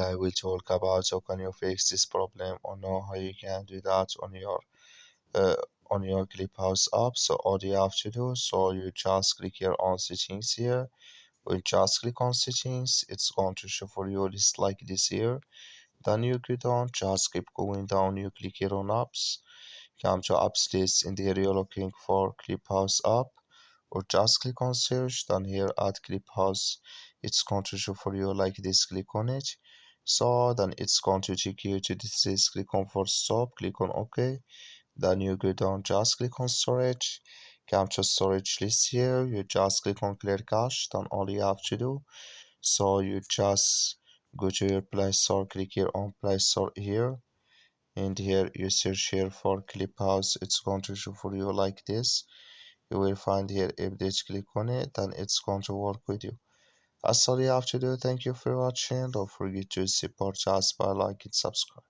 I will talk about how can you fix this problem or know how you can do that uh, on your Clubhouse app. So all you have to do, so you just click here on settings here. We'll just click on settings. It's going to show for you list like this here. Then you go down, just keep going down. You click here on apps. Come to apps list. In there you're looking for Clubhouse app, or just click on search. Then here at Clubhouse, it's going to show for you like this. Click on it. So then it's going to take you to this list. Click on for stop. Click on OK. Then you go down, just click on storage. Come to storage list here. You just click on clear cache. Then all you have to do, so you just go to your Play Store. Click here on Play Store here, and here you search here for Clubhouse. It's going to show for you like this. You will find here update. Click on it, then it's going to work with you. That's all you have to do. Thank you for watching. Don't forget to support us by like and subscribe.